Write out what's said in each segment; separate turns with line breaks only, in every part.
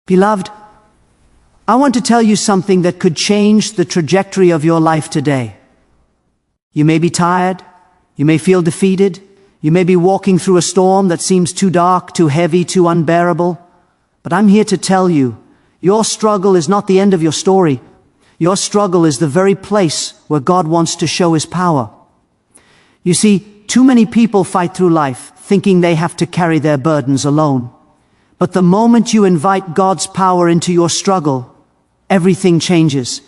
Beloved, I want to tell you something that could change the trajectory of your life today. You may be tired, you may feel defeated, you may be walking through a storm that seems too dark, too heavy, too unbearable. But I'm here to tell you, your struggle is not the end of your story. Your struggle is the very place where God wants to show His power. You see, too many people fight through life thinking they have to carry their burdens alone. But the moment you invite God's power into your struggle, everything changes.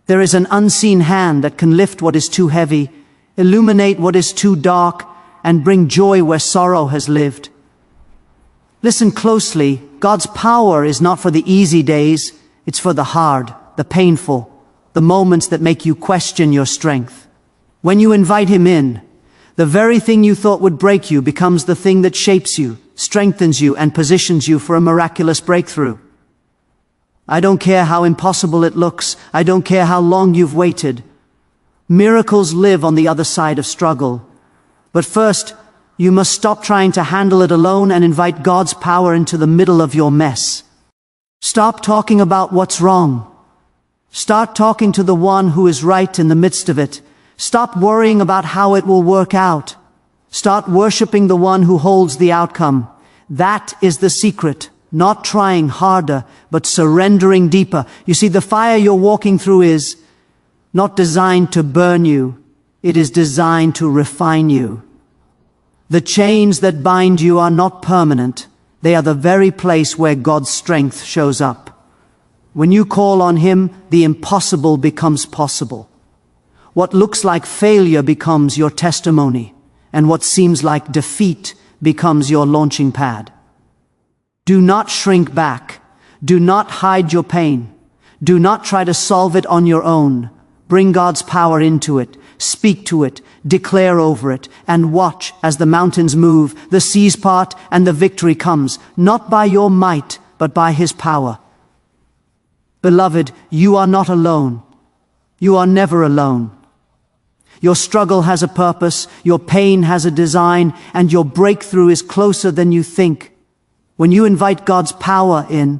There is an unseen hand that can lift what is too heavy, illuminate what is too dark, and bring joy where sorrow has lived. Listen closely, God's power is not for the easy days, it's for the hard, the painful, the moments that make you question your strength. When you invite Him in, the very thing you thought would break you becomes the thing that shapes you, strengthens you, and positions you for a miraculous breakthrough. I don't care how impossible it looks. I don't care how long you've waited. Miracles live on the other side of struggle. But first, you must stop trying to handle it alone and invite God's power into the middle of your mess. Stop talking about what's wrong. Start talking to the one who is right in the midst of it. Stop worrying about how it will work out. Start worshiping the one who holds the outcome. That is the secret. Not trying harder, but surrendering deeper. You see, the fire you're walking through is not designed to burn you. It is designed to refine you. The chains that bind you are not permanent. They are the very place where God's strength shows up. When you call on Him, the impossible becomes possible. What looks like failure becomes your testimony, and what seems like defeat becomes your launching pad. Do not shrink back. Do not hide your pain. Do not try to solve it on your own. Bring God's power into it. Speak to it. Declare over it. And watch as the mountains move, the seas part, and the victory comes, not by your might, but by His power. Beloved, you are not alone. You are never alone. Your struggle has a purpose, your pain has a design, and your breakthrough is closer than you think. When you invite God's power in,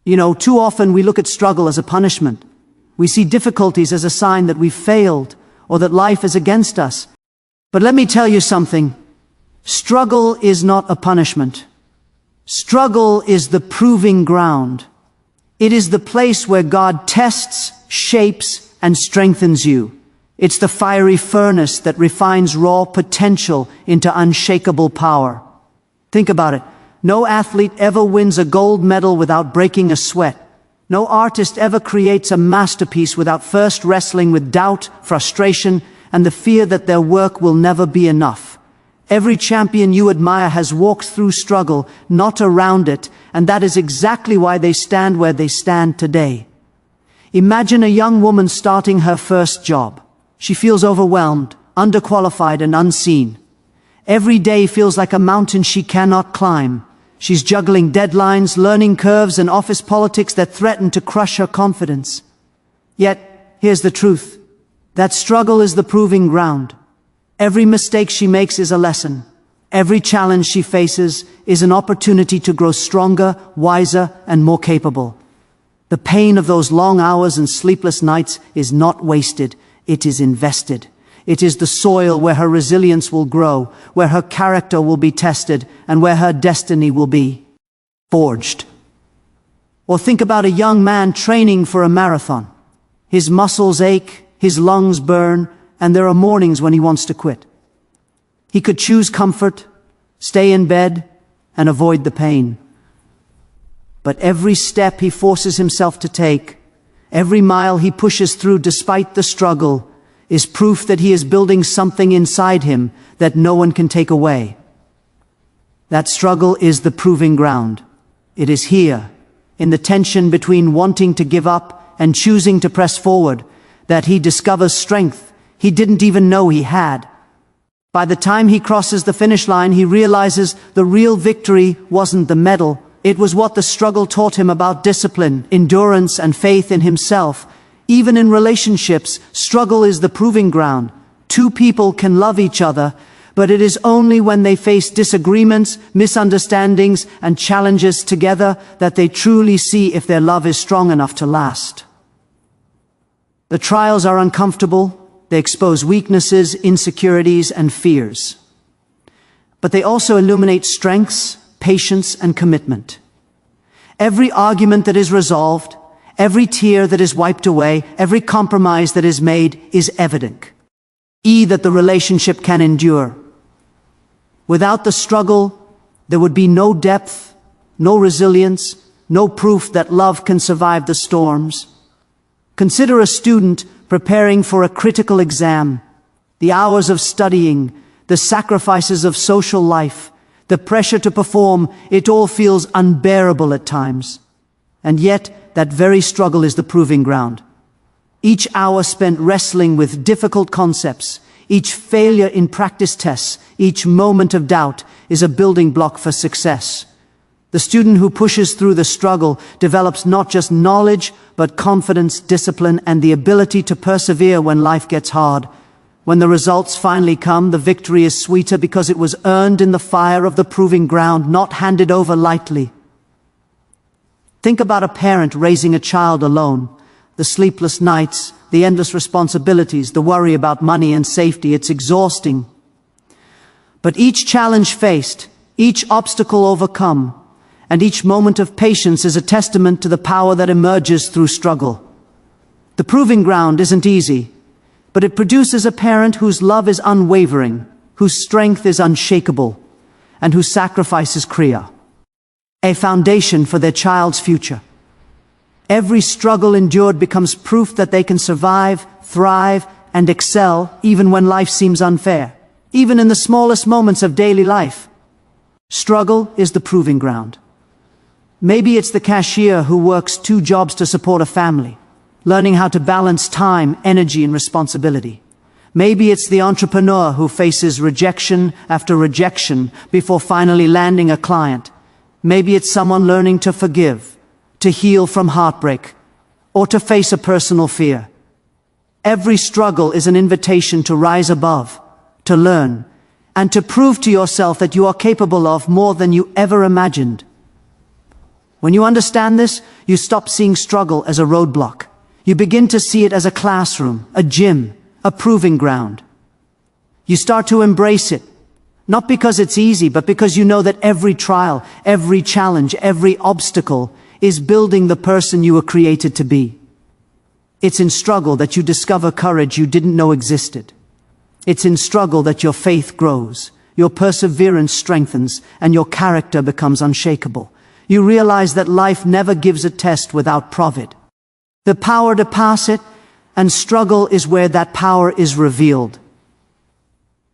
too often we look at struggle as a punishment. We see difficulties as a sign that we've failed or that life is against us. But let me tell you something. Struggle is not a punishment. Struggle is the proving ground. It is the place where God tests, shapes, and strengthens you. It's the fiery furnace that refines raw potential into unshakable power. Think about it. No athlete ever wins a gold medal without breaking a sweat. No artist ever creates a masterpiece without first wrestling with doubt, frustration, and the fear that their work will never be enough. Every champion you admire has walked through struggle, not around it, and that is exactly why they stand where they stand today. Imagine a young woman starting her first job. She feels overwhelmed, underqualified, and unseen. Every day feels like a mountain she cannot climb. She's juggling deadlines, learning curves, and office politics that threaten to crush her confidence. Yet, here's the truth. That struggle is the proving ground. Every mistake she makes is a lesson. Every challenge she faces is an opportunity to grow stronger, wiser, and more capable. The pain of those long hours and sleepless nights is not wasted. It is invested. It is the soil where her resilience will grow, where her character will be tested, and where her destiny will be forged. Or think about a young man training for a marathon. His muscles ache, his lungs burn, and there are mornings when he wants to quit. He could choose comfort, stay in bed, and avoid the pain. But every step he forces himself to take, every mile he pushes through despite the struggle, is proof that he is building something inside him that no one can take away. That struggle is the proving ground. It is here, in the tension between wanting to give up and choosing to press forward, that he discovers strength he didn't even know he had. By the time he crosses the finish line, he realizes the real victory wasn't the medal. It was what the struggle taught him about discipline, endurance, and faith in himself. Even in relationships, struggle is the proving ground. Two people can love each other, But it is only when they face disagreements, misunderstandings, and challenges together that they truly see if their love is strong enough to last. The trials are uncomfortable. They expose weaknesses, insecurities, and fears. But they also illuminate strengths, patience, and commitment. Every argument that is resolved, every tear that is wiped away, every compromise that is made is evident that the relationship can endure. Without the struggle, there would be no depth, no resilience, no proof that love can survive the storms. Consider a student preparing for a critical exam. The hours of studying, the sacrifices of social life, the pressure to perform, it all feels unbearable at times. And yet, that very struggle is the proving ground. Each hour spent wrestling with difficult concepts, each failure in practice tests, each moment of doubt is a building block for success. The student who pushes through the struggle develops not just knowledge, but confidence, discipline, and the ability to persevere when life gets hard. When the results finally come, the victory is sweeter because it was earned in the fire of the proving ground, not handed over lightly. Think about a parent raising a child alone. The sleepless nights, the endless responsibilities, the worry about money and safety, it's exhausting. But each challenge faced, each obstacle overcome, and each moment of patience is a testament to the power that emerges through struggle. The proving ground isn't easy, but it produces a parent whose love is unwavering, whose strength is unshakable, and whose sacrifice is clear. A foundation for their child's future. Every struggle endured becomes proof that they can survive, thrive, and excel even when life seems unfair, even in the smallest moments of daily life. Struggle is the proving ground. Maybe it's the cashier who works 2 jobs to support a family, learning how to balance time, energy, and responsibility. Maybe it's the entrepreneur who faces rejection after rejection before finally landing a client. Maybe it's someone learning to forgive, to heal from heartbreak, or to face a personal fear. Every struggle is an invitation to rise above, to learn, and to prove to yourself that you are capable of more than you ever imagined. When you understand this, you stop seeing struggle as a roadblock. You begin to see it as a classroom, a gym, a proving ground. You start to embrace it, not because it's easy, but because you know that every trial, every challenge, every obstacle is building the person you were created to be. It's in struggle that you discover courage you didn't know existed. It's in struggle that your faith grows, your perseverance strengthens, and your character becomes unshakable. You realize that life never gives a test without profit. The power to pass it, and struggle is where that power is revealed.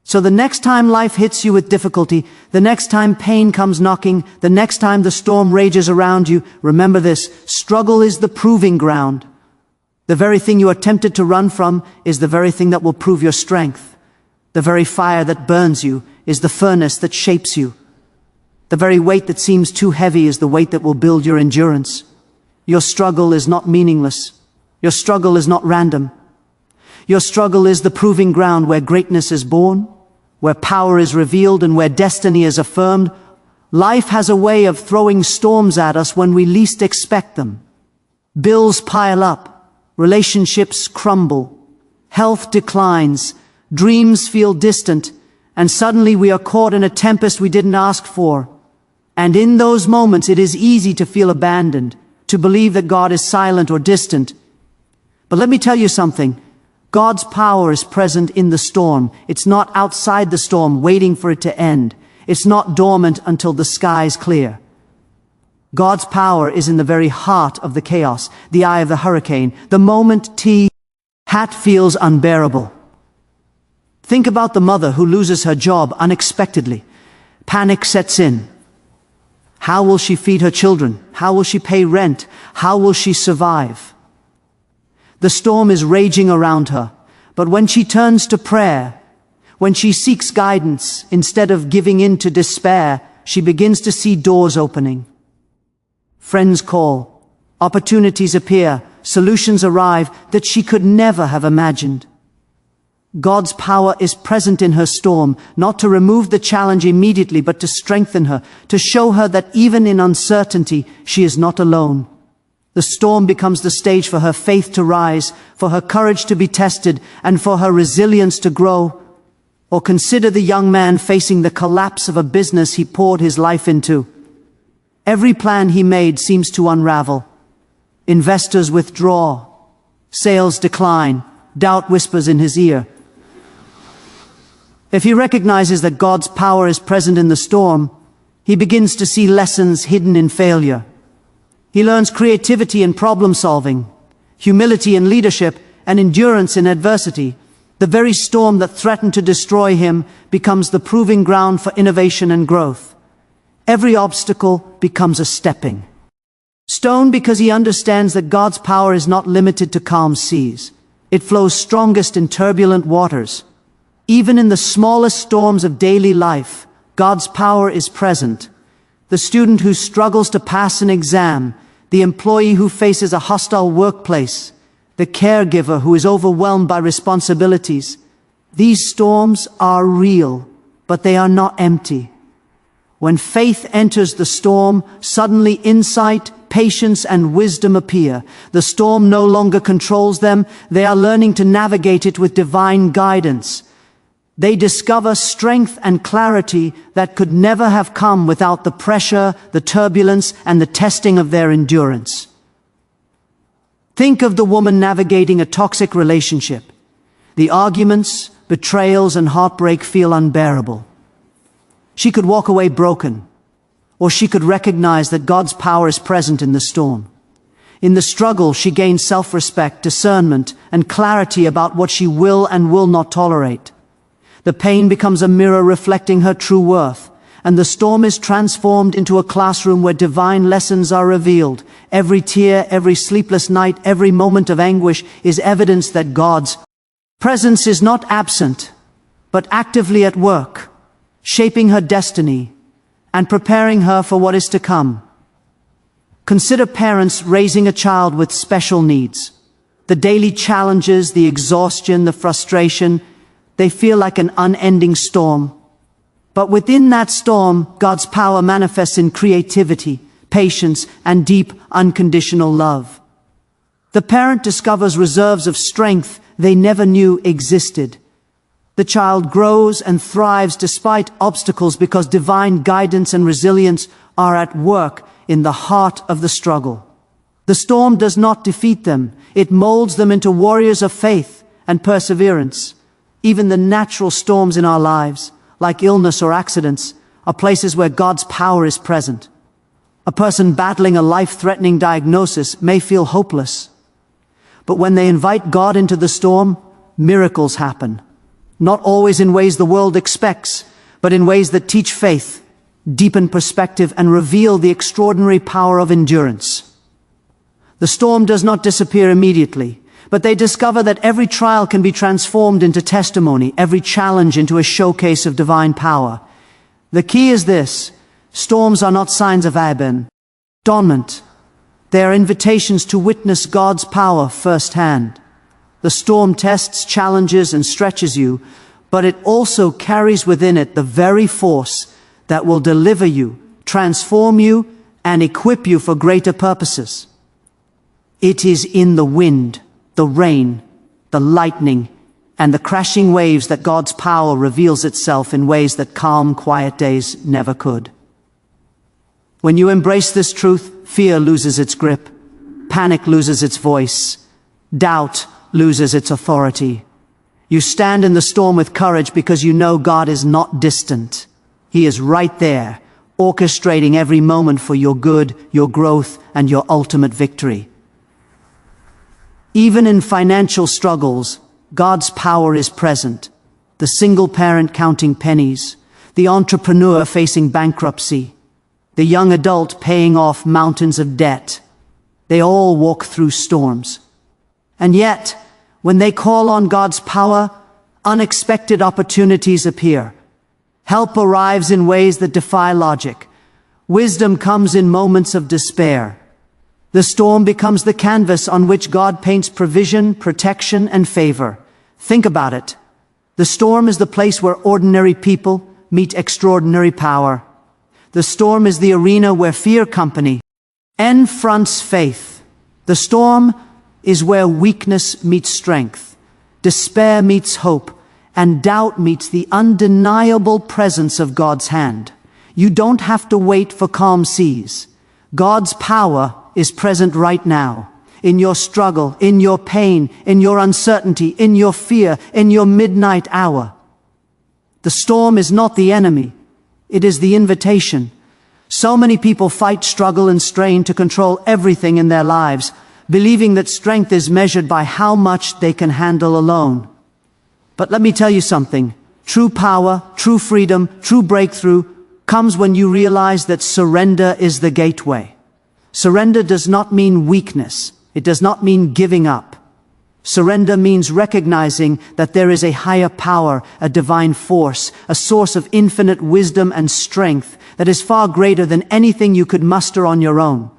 So the next time life hits you with difficulty, the next time pain comes knocking, the next time the storm rages around you, remember this: struggle is the proving ground. The very thing you are tempted to run from is the very thing that will prove your strength. The very fire that burns you is the furnace that shapes you. The very weight that seems too heavy is the weight that will build your endurance. Your struggle is not meaningless. Your struggle is not random. Your struggle is the proving ground where greatness is born, where power is revealed, and where destiny is affirmed. Life has a way of throwing storms at us when we least expect them. Bills pile up, relationships crumble, health declines, dreams feel distant, and suddenly we are caught in a tempest we didn't ask for. And in those moments it is easy to feel abandoned, to believe that God is silent or distant. But let me tell you something. God's power is present in the storm. It's not outside the storm, waiting for it to end. It's not dormant until the skies clear. God's power is in the very heart of the chaos, the eye of the hurricane, the moment hat feels unbearable. Think about the mother who loses her job unexpectedly. Panic sets in. How will she feed her children? How will she pay rent? How will she survive? The storm is raging around her, but when she turns to prayer, when she seeks guidance instead of giving in to despair, she begins to see doors opening. Friends call, opportunities appear, solutions arrive that she could never have imagined. God's power is present in her storm, not to remove the challenge immediately, but to strengthen her, to show her that even in uncertainty, she is not alone. The storm becomes the stage for her faith to rise, for her courage to be tested, and for her resilience to grow. Or consider the young man facing the collapse of a business he poured his life into. Every plan he made seems to unravel. Investors withdraw. Sales decline. Doubt whispers in his ear. If he recognizes that God's power is present in the storm, he begins to see lessons hidden in failure. He learns creativity in problem solving, humility in leadership, and endurance in adversity. The very storm that threatened to destroy him becomes the proving ground for innovation and growth. Every obstacle becomes a stepping stone because he understands that God's power is not limited to calm seas. It flows strongest in turbulent waters. Even in the smallest storms of daily life, God's power is present. The student who struggles to pass an exam, the employee who faces a hostile workplace, the caregiver who is overwhelmed by responsibilities. These storms are real, but they are not empty. When faith enters the storm, suddenly insight, patience, and wisdom appear. The storm no longer controls them. They are learning to navigate it with divine guidance. They discover strength and clarity that could never have come without the pressure, the turbulence, and the testing of their endurance. Think of the woman navigating a toxic relationship. The arguments, betrayals, and heartbreak feel unbearable. She could walk away broken, or she could recognize that God's power is present in the storm. In the struggle, she gains self-respect, discernment, and clarity about what she will and will not tolerate. The pain becomes a mirror reflecting her true worth, and the storm is transformed into a classroom where divine lessons are revealed. Every tear, every sleepless night, every moment of anguish is evidence that God's presence is not absent, but actively at work, shaping her destiny and preparing her for what is to come. Consider parents raising a child with special needs. The daily challenges, the exhaustion, the frustration, they feel like an unending storm. But within that storm, God's power manifests in creativity, patience, and deep, unconditional love. The parent discovers reserves of strength they never knew existed. The child grows and thrives despite obstacles because divine guidance and resilience are at work in the heart of the struggle. The storm does not defeat them. It molds them into warriors of faith and perseverance. Even the natural storms in our lives, like illness or accidents, are places where God's power is present. A person battling a life-threatening diagnosis may feel hopeless. But when they invite God into the storm, miracles happen. Not always in ways the world expects, but in ways that teach faith, deepen perspective, and reveal the extraordinary power of endurance. The storm does not disappear immediately, but they discover that every trial can be transformed into testimony, every challenge into a showcase of divine power. The key is this: storms are not signs of abandonment. They are invitations to witness God's power firsthand. The storm tests, challenges, and stretches you, but it also carries within it the very force that will deliver you, transform you, and equip you for greater purposes. It is in the wind, the rain, the lightning, and the crashing waves that God's power reveals itself in ways that calm, quiet days never could. When you embrace this truth, fear loses its grip, panic loses its voice, doubt loses its authority. You stand in the storm with courage because you know God is not distant. He is right there, orchestrating every moment for your good, your growth, and your ultimate victory. Even in financial struggles, God's power is present. The single parent counting pennies, the entrepreneur facing bankruptcy, the young adult paying off mountains of debt. They all walk through storms. And yet, when they call on God's power, unexpected opportunities appear. Help arrives in ways that defy logic. Wisdom comes in moments of despair. The storm becomes the canvas on which God paints provision, protection, and favor. Think about it. The storm is the place where ordinary people meet extraordinary power. The storm is the arena where fear company fronts faith. The storm is where weakness meets strength, despair meets hope, and doubt meets the undeniable presence of God's hand. You don't have to wait for calm seas. God's power is present right now. In your struggle, in your pain, in your uncertainty, in your fear, in your midnight hour. The storm is not the enemy. It is the invitation. So many people fight, struggle, and strain to control everything in their lives, believing that strength is measured by how much they can handle alone. But let me tell you something. True power, true freedom, true breakthrough comes when you realize that surrender is the gateway. Surrender does not mean weakness. It does not mean giving up. Surrender means recognizing that there is a higher power, a divine force, a source of infinite wisdom and strength that is far greater than anything you could muster on your own.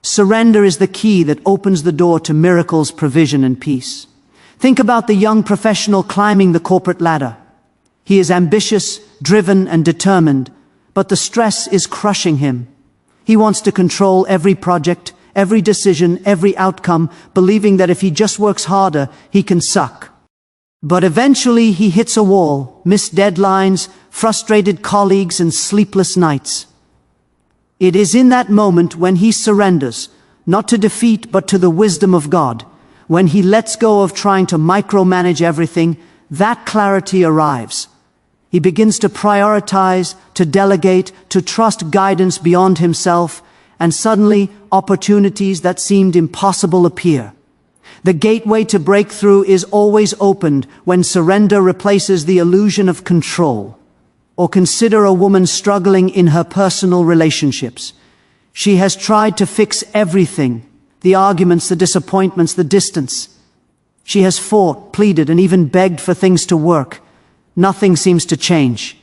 Surrender is the key that opens the door to miracles, provision, and peace. Think about the young professional climbing the corporate ladder. He is ambitious, driven, and determined, but the stress is crushing him. He wants to control every project, every decision, every outcome, believing that if he just works harder, he can suck. But eventually he hits a wall, missed deadlines, frustrated colleagues, and sleepless nights. It is in that moment when he surrenders, not to defeat but to the wisdom of God. When he lets go of trying to micromanage everything, that clarity arrives. He begins to prioritize, to delegate, to trust guidance beyond himself, and suddenly opportunities that seemed impossible appear. The gateway to breakthrough is always opened when surrender replaces the illusion of control. Or consider a woman struggling in her personal relationships. She has tried to fix everything, the arguments, the disappointments, the distance. She has fought, pleaded, and even begged for things to work. Nothing seems to change.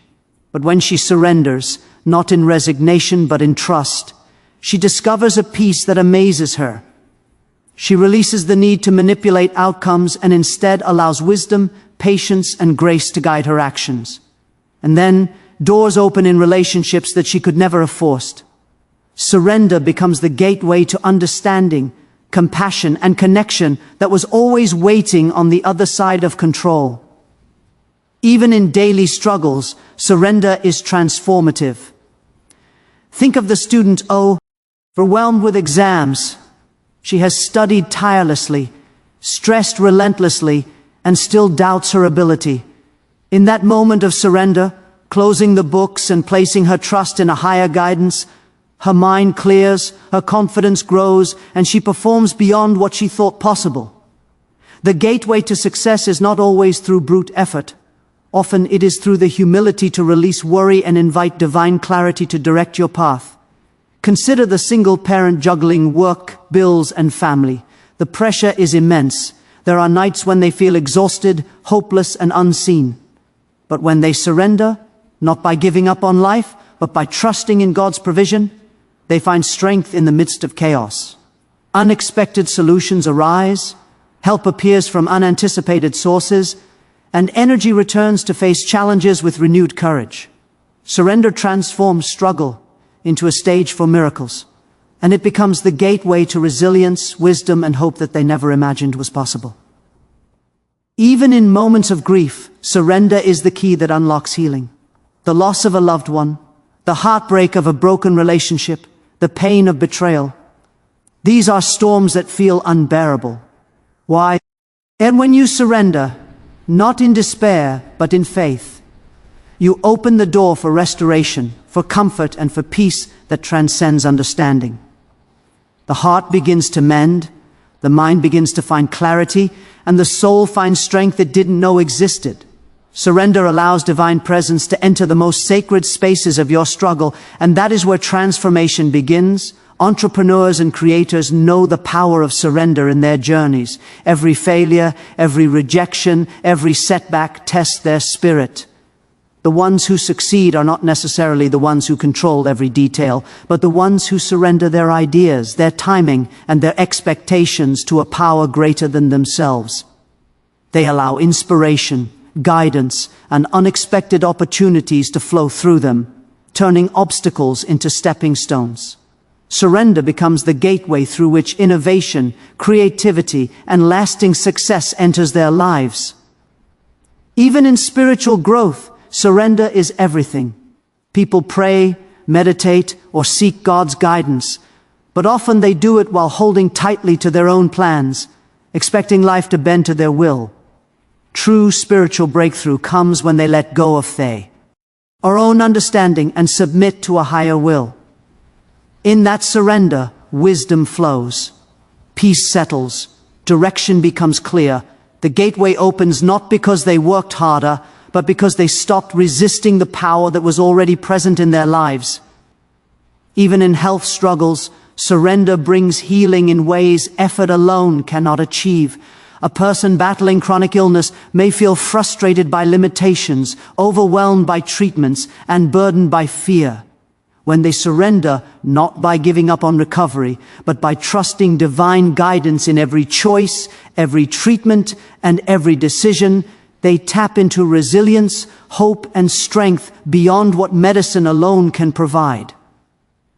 But when she surrenders, not in resignation but in trust, she discovers a peace that amazes her. She releases the need to manipulate outcomes and instead allows wisdom, patience, and grace to guide her actions. And then, doors open in relationships that she could never have forced. Surrender becomes the gateway to understanding, compassion, and connection that was always waiting on the other side of control. Even in daily struggles, surrender is transformative. Think of the student overwhelmed with exams. She has studied tirelessly, stressed relentlessly, and still doubts her ability. In that moment of surrender, closing the books and placing her trust in a higher guidance, her mind clears, her confidence grows, and she performs beyond what she thought possible. The gateway to success is not always through brute effort. Often it is through the humility to release worry and invite divine clarity to direct your path. Consider the single parent juggling work, bills, and family. The pressure is immense. There are nights when they feel exhausted, hopeless, and unseen. But when they surrender, not by giving up on life, but by trusting in God's provision, they find strength in the midst of chaos. Unexpected solutions arise, help appears from unanticipated sources, and energy returns to face challenges with renewed courage. Surrender transforms struggle into a stage for miracles, and it becomes the gateway to resilience, wisdom, and hope that they never imagined was possible. Even in moments of grief, surrender is the key that unlocks healing. The loss of a loved one, the heartbreak of a broken relationship, the pain of betrayal. These are storms that feel unbearable. Why? And when you surrender, not in despair, but in faith, you open the door for restoration, for comfort, and for peace that transcends understanding. The heart begins to mend, the mind begins to find clarity, and the soul finds strength it didn't know existed. Surrender allows divine presence to enter the most sacred spaces of your struggle, and that is where transformation begins. Entrepreneurs and creators know the power of surrender in their journeys. Every failure, every rejection, every setback tests their spirit. The ones who succeed are not necessarily the ones who control every detail, but the ones who surrender their ideas, their timing, and their expectations to a power greater than themselves. They allow inspiration, guidance, and unexpected opportunities to flow through them, turning obstacles into stepping stones. Surrender becomes the gateway through which innovation, creativity, and lasting success enters their lives. Even in spiritual growth, surrender is everything. People pray, meditate, or seek God's guidance, but often they do it while holding tightly to their own plans, expecting life to bend to their will. True spiritual breakthrough comes when they let go of our own understanding and submit to a higher will. In that surrender, wisdom flows, peace settles, direction becomes clear. The gateway opens not because they worked harder, but because they stopped resisting the power that was already present in their lives. Even in health struggles, surrender brings healing in ways effort alone cannot achieve. A person battling chronic illness may feel frustrated by limitations, overwhelmed by treatments, and burdened by fear. When they surrender, not by giving up on recovery, but by trusting divine guidance in every choice, every treatment, and every decision, they tap into resilience, hope, and strength beyond what medicine alone can provide.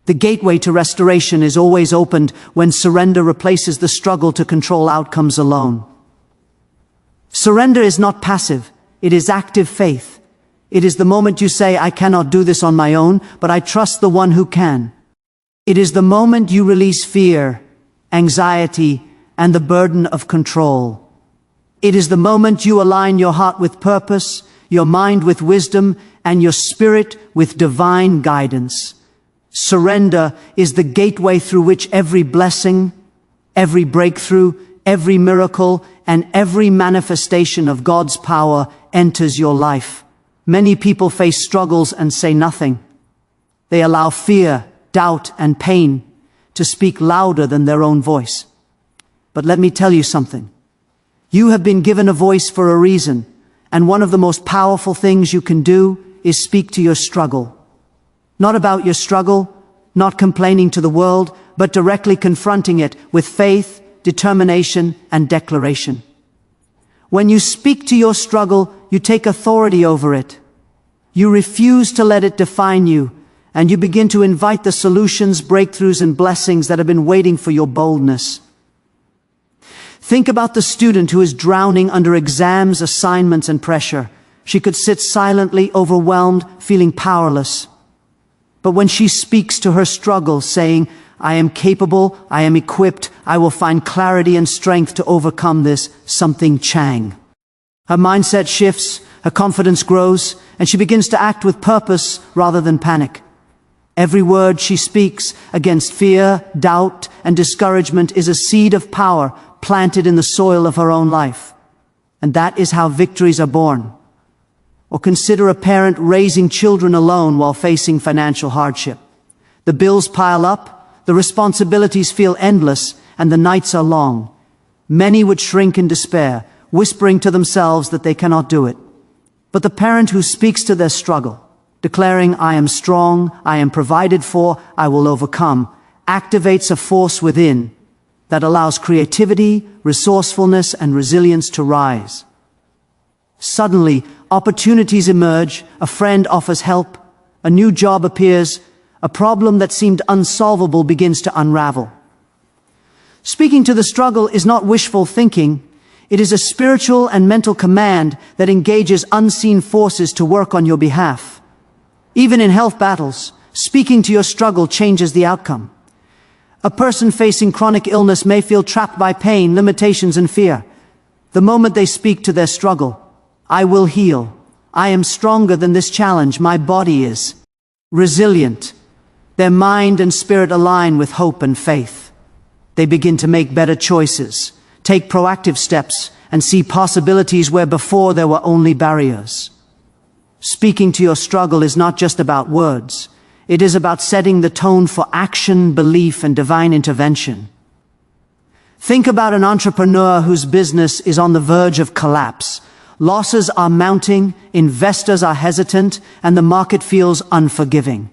The gateway to restoration is always opened when surrender replaces the struggle to control outcomes alone. Surrender is not passive, it is active faith. It is the moment you say, I cannot do this on my own, but I trust the one who can. It is the moment you release fear, anxiety, and the burden of control. It is the moment you align your heart with purpose, your mind with wisdom, and your spirit with divine guidance. Surrender is the gateway through which every blessing, every breakthrough, every miracle, and every manifestation of God's power enters your life. Many people face struggles and say nothing. They allow fear, doubt, and pain to speak louder than their own voice. But let me tell you something. You have been given a voice for a reason, and one of the most powerful things you can do is speak to your struggle. Not about your struggle, not complaining to the world, but directly confronting it with faith, determination, and declaration. When you speak to your struggle, you take authority over it. You refuse to let it define you, and you begin to invite the solutions, breakthroughs, and blessings that have been waiting for your boldness. Think about the student who is drowning under exams, assignments, and pressure. She could sit silently, overwhelmed, feeling powerless. But when she speaks to her struggle, saying, I am capable, I am equipped, I will find clarity and strength to overcome this, something changes. Her mindset shifts, her confidence grows, and she begins to act with purpose rather than panic. Every word she speaks against fear, doubt, and discouragement is a seed of power planted in the soil of her own life. And that is how victories are born. Or consider a parent raising children alone while facing financial hardship. The bills pile up, the responsibilities feel endless, and the nights are long. Many would shrink in despair, whispering to themselves that they cannot do it. But the parent who speaks to their struggle, declaring, I am strong, I am provided for, I will overcome, activates a force within that allows creativity, resourcefulness, and resilience to rise. Suddenly, opportunities emerge, a friend offers help, a new job appears, a problem that seemed unsolvable begins to unravel. Speaking to the struggle is not wishful thinking. It is a spiritual and mental command that engages unseen forces to work on your behalf. Even in health battles, speaking to your struggle changes the outcome. A person facing chronic illness may feel trapped by pain, limitations, and fear. The moment they speak to their struggle, I will heal. I am stronger than this challenge. My body is resilient. Their mind and spirit align with hope and faith. They begin to make better choices, take proactive steps, and see possibilities where before there were only barriers. Speaking to your struggle is not just about words. It is about setting the tone for action, belief, and divine intervention. Think about an entrepreneur whose business is on the verge of collapse. Losses are mounting, investors are hesitant, and the market feels unforgiving.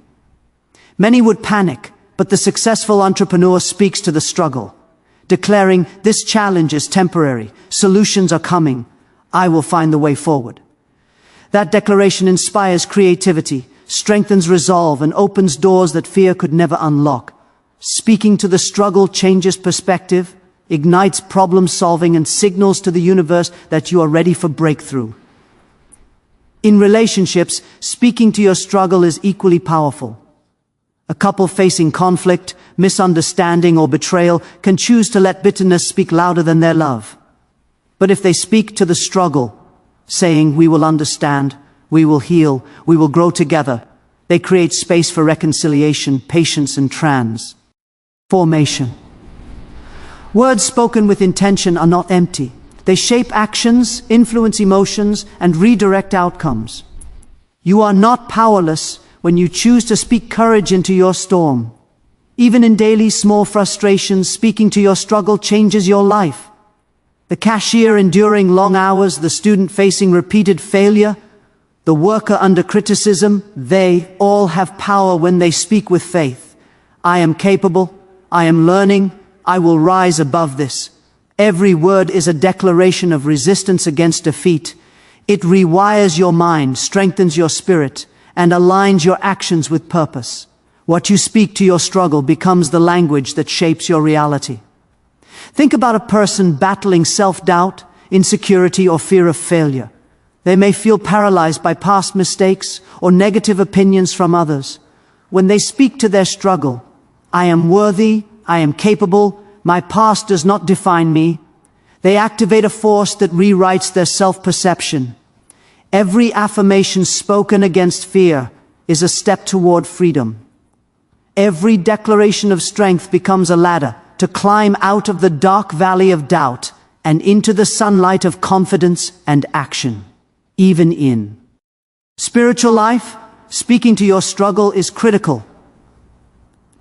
Many would panic, but the successful entrepreneur speaks to the struggle, declaring, this challenge is temporary, solutions are coming, I will find the way forward. That declaration inspires creativity, strengthens resolve, and opens doors that fear could never unlock. Speaking to the struggle changes perspective, ignites problem solving, and signals to the universe that you are ready for breakthrough. In relationships, speaking to your struggle is equally powerful. A couple facing conflict, misunderstanding, or betrayal can choose to let bitterness speak louder than their love. But if they speak to the struggle, saying, "We will understand, we will heal, we will grow together," they create space for reconciliation, patience, and transformation. Words spoken with intention are not empty. They shape actions, influence emotions, and redirect outcomes. You are not powerless when you choose to speak courage into your storm. Even in daily small frustrations, speaking to your struggle changes your life. The cashier enduring long hours, the student facing repeated failure, the worker under criticism, they all have power when they speak with faith. I am capable, I am learning, I will rise above this. Every word is a declaration of resistance against defeat. It rewires your mind, strengthens your spirit, and aligns your actions with purpose. What you speak to your struggle becomes the language that shapes your reality. Think about a person battling self-doubt, insecurity, or fear of failure. They may feel paralyzed by past mistakes or negative opinions from others. When they speak to their struggle, I am worthy, I am capable, my past does not define me, they activate a force that rewrites their self-perception. Every affirmation spoken against fear is a step toward freedom. Every declaration of strength becomes a ladder to climb out of the dark valley of doubt and into the sunlight of confidence and action. Even in spiritual life, speaking to your struggle is critical.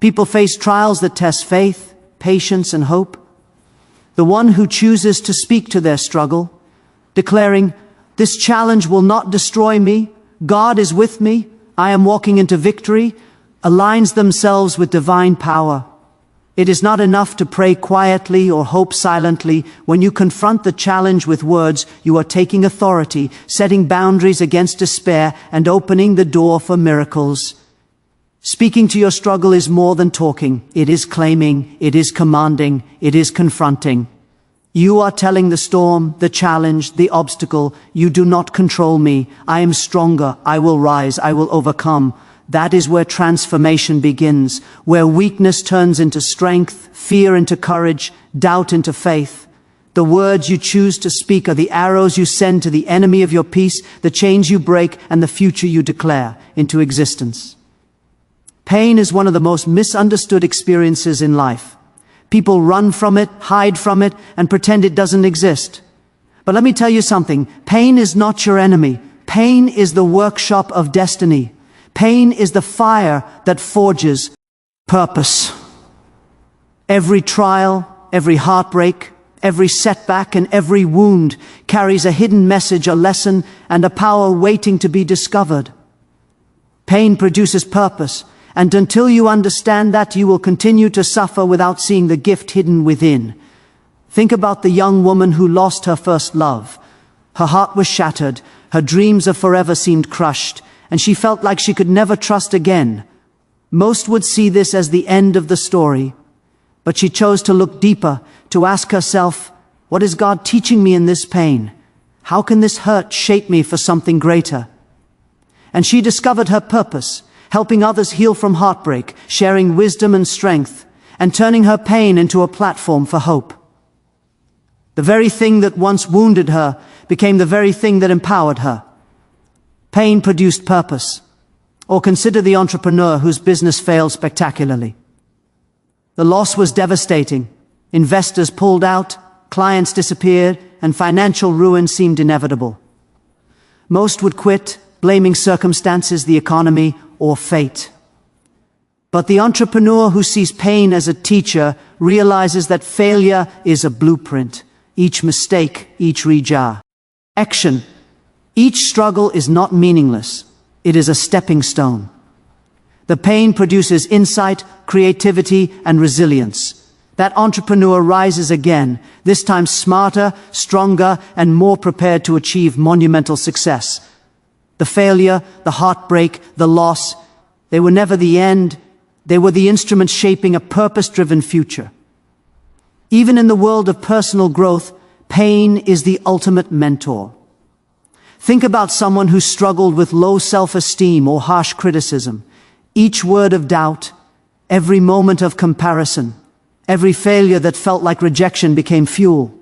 People face trials that test faith, patience, and hope. The one who chooses to speak to their struggle, declaring, "This challenge will not destroy me, God is with me, I am walking into victory," aligns themselves with divine power. It is not enough to pray quietly or hope silently. When you confront the challenge with words, you are taking authority, setting boundaries against despair, and opening the door for miracles. Speaking to your struggle is more than talking. It is claiming, it is commanding, it is confronting. You are telling the storm, the challenge, the obstacle, "You do not control me. I am stronger. I will rise. I will overcome." That is where transformation begins, where weakness turns into strength, fear into courage, doubt into faith. The words you choose to speak are the arrows you send to the enemy of your peace, the chains you break, and the future you declare into existence. Pain is one of the most misunderstood experiences in life. People run from it, hide from it, and pretend it doesn't exist. But let me tell you something, pain is not your enemy. Pain is the workshop of destiny. Pain is the fire that forges purpose. Every trial, every heartbreak, every setback, and every wound carries a hidden message, a lesson, and a power waiting to be discovered. Pain produces purpose, and until you understand that, you will continue to suffer without seeing the gift hidden within. Think about the young woman who lost her first love. Her heart was shattered, her dreams of forever seemed crushed, and she felt like she could never trust again. Most would see this as the end of the story, but she chose to look deeper, to ask herself, what is God teaching me in this pain? How can this hurt shape me for something greater? And she discovered her purpose, helping others heal from heartbreak, sharing wisdom and strength, and turning her pain into a platform for hope. The very thing that once wounded her became the very thing that empowered her. Pain produced purpose. Or consider the entrepreneur whose business failed spectacularly. The loss was devastating. Investors pulled out, clients disappeared, and financial ruin seemed inevitable. Most would quit, blaming circumstances, the economy, or fate. But the entrepreneur who sees pain as a teacher realizes that failure is a blueprint. Each mistake, each rejection, each struggle is not meaningless. It is a stepping stone. The pain produces insight, creativity, and resilience. That entrepreneur rises again, this time smarter, stronger, and more prepared to achieve monumental success. The failure, the heartbreak, the loss, they were never the end. They were the instruments shaping a purpose-driven future. Even in the world of personal growth, pain is the ultimate mentor. Think about someone who struggled with low self-esteem or harsh criticism. Each word of doubt, every moment of comparison, every failure that felt like rejection became fuel.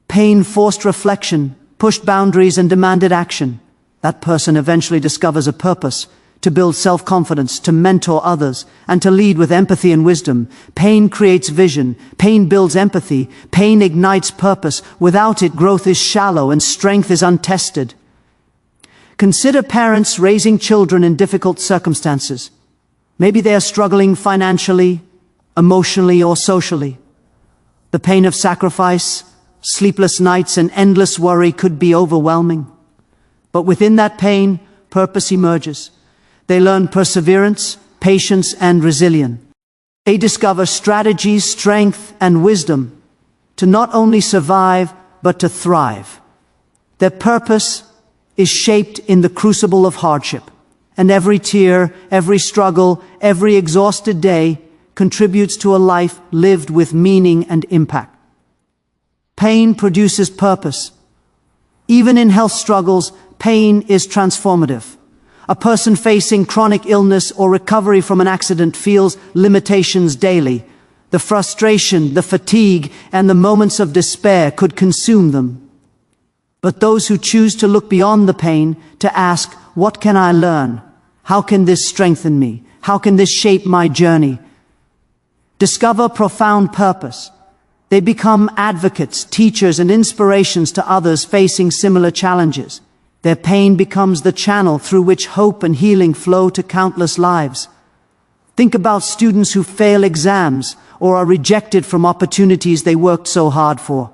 Pain forced reflection, pushed boundaries, and demanded action. That person eventually discovers a purpose: to build self-confidence, to mentor others, and to lead with empathy and wisdom. Pain creates vision. Pain builds empathy. Pain ignites purpose. Without it, growth is shallow and strength is untested. Consider parents raising children in difficult circumstances. Maybe they are struggling financially, emotionally, or socially. The pain of sacrifice, sleepless nights, and endless worry could be overwhelming. But within that pain, purpose emerges. They learn perseverance, patience, and resilience. They discover strategies, strength, and wisdom to not only survive, but to thrive. Their purpose is shaped in the crucible of hardship, and every tear, every struggle, every exhausted day contributes to a life lived with meaning and impact. Pain produces purpose. Even in health struggles, pain is transformative. A person facing chronic illness or recovery from an accident feels limitations daily. The frustration, the fatigue, and the moments of despair could consume them. But those who choose to look beyond the pain, to ask, what can I learn? How can this strengthen me? How can this shape my journey? Discover profound purpose. They become advocates, teachers, and inspirations to others facing similar challenges. Their pain becomes the channel through which hope and healing flow to countless lives. Think about students who fail exams or are rejected from opportunities they worked so hard for.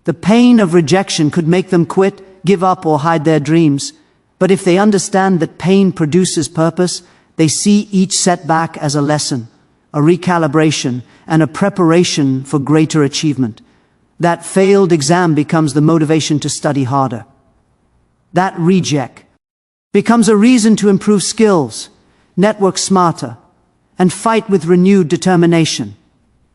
The pain of rejection could make them quit, give up, or hide their dreams. But if they understand that pain produces purpose, they see each setback as a lesson, a recalibration, and a preparation for greater achievement. That failed exam becomes the motivation to study harder. That reject becomes a reason to improve skills, network smarter, and fight with renewed determination.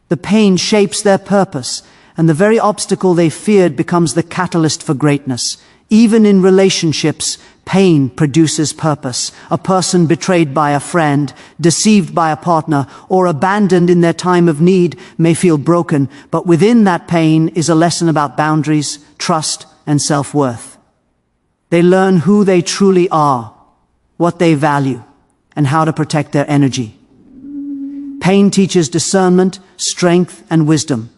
The pain shapes their purpose, and the very obstacle they feared becomes the catalyst for greatness. Even in relationships, pain produces purpose. A person betrayed by a friend, deceived by a partner, or abandoned in their time of need may feel broken, but within that pain is a lesson about boundaries, trust, and self-worth. They learn who they truly are, what they value, and how to protect their energy. Pain teaches discernment, strength, and wisdom.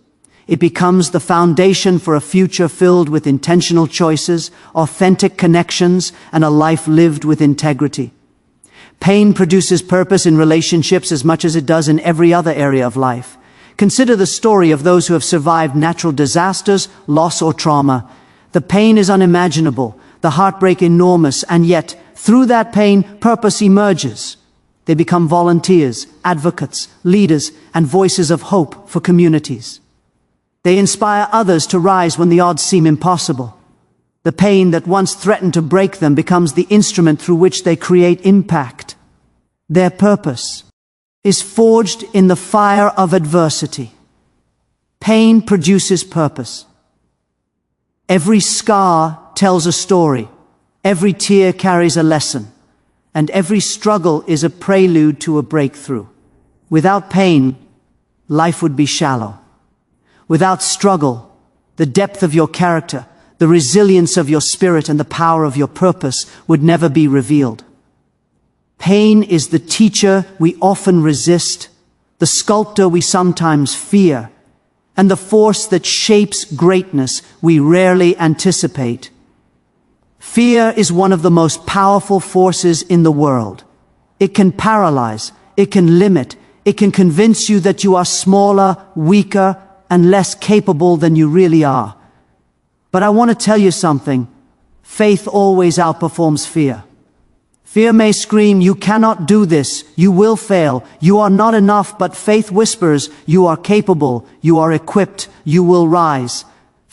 It becomes the foundation for a future filled with intentional choices, authentic connections, and a life lived with integrity. Pain produces purpose in relationships as much as it does in every other area of life. Consider the story of those who have survived natural disasters, loss, or trauma. The pain is unimaginable, the heartbreak enormous, and yet, through that pain, purpose emerges. They become volunteers, advocates, leaders, and voices of hope for communities. They inspire others to rise when the odds seem impossible. The pain that once threatened to break them becomes the instrument through which they create impact. Their purpose is forged in the fire of adversity. Pain produces purpose. Every scar tells a story, every tear carries a lesson, and every struggle is a prelude to a breakthrough. Without pain, life would be shallow. Without struggle, the depth of your character, the resilience of your spirit, and the power of your purpose would never be revealed. Pain is the teacher we often resist, the sculptor we sometimes fear, and the force that shapes greatness we rarely anticipate. Fear is one of the most powerful forces in the world. It can paralyze, it can limit, it can convince you that you are smaller, weaker, and less capable than you really are. But I want to tell you something. Faith always outperforms fear. Fear may scream, you cannot do this, you will fail, you are not enough, but faith whispers, you are capable, you are equipped, you will rise.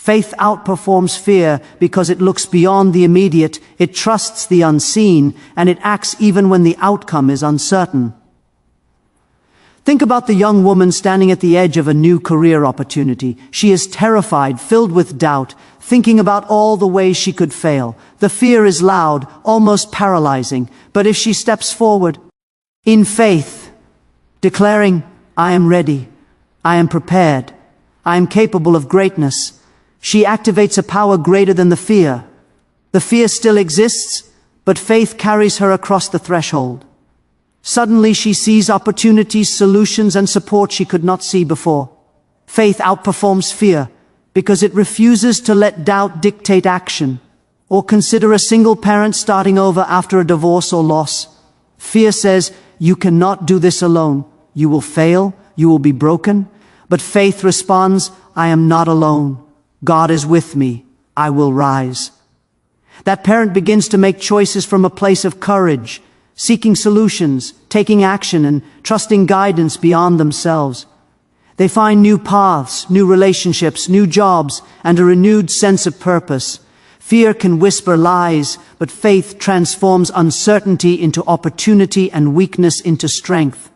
Faith outperforms fear because it looks beyond the immediate, it trusts the unseen, and it acts even when the outcome is uncertain. Think about the young woman standing at the edge of a new career opportunity. She is terrified, filled with doubt, thinking about all the ways she could fail. The fear is loud, almost paralyzing. But if she steps forward in faith, declaring, "I am ready, I am prepared, I am capable of greatness," she activates a power greater than the fear. The fear still exists, but faith carries her across the threshold. Suddenly she sees opportunities, solutions, and support she could not see before. Faith outperforms fear because it refuses to let doubt dictate action. Or consider a single parent starting over after a divorce or loss. Fear says, "You cannot do this alone. You will fail, you will be broken." But faith responds, "I am not alone. God is with me. I will rise." That parent begins to make choices from a place of courage, seeking solutions, taking action, and trusting guidance beyond themselves. They find new paths, new relationships, new jobs, and a renewed sense of purpose. Fear can whisper lies, but faith transforms uncertainty into opportunity and weakness into strength.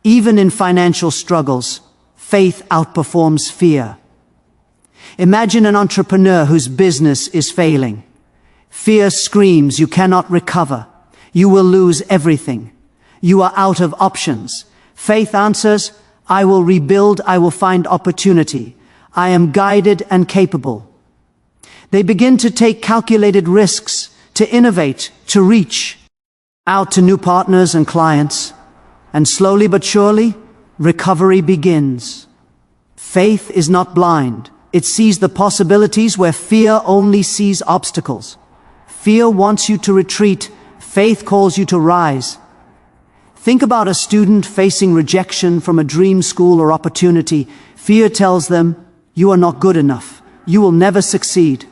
Even in financial struggles, faith outperforms fear. Imagine an entrepreneur whose business is failing. Fear screams, "You cannot recover. You will lose everything. You are out of options." Faith answers, "I will rebuild, I will find opportunity. I am guided and capable." They begin to take calculated risks, to innovate, to reach out to new partners and clients. And slowly but surely, recovery begins. Faith is not blind. It sees the possibilities where fear only sees obstacles. Fear wants you to retreat. Faith calls you to rise. Think about a student facing rejection from a dream school or opportunity. Fear tells them, "You are not good enough. You will never succeed."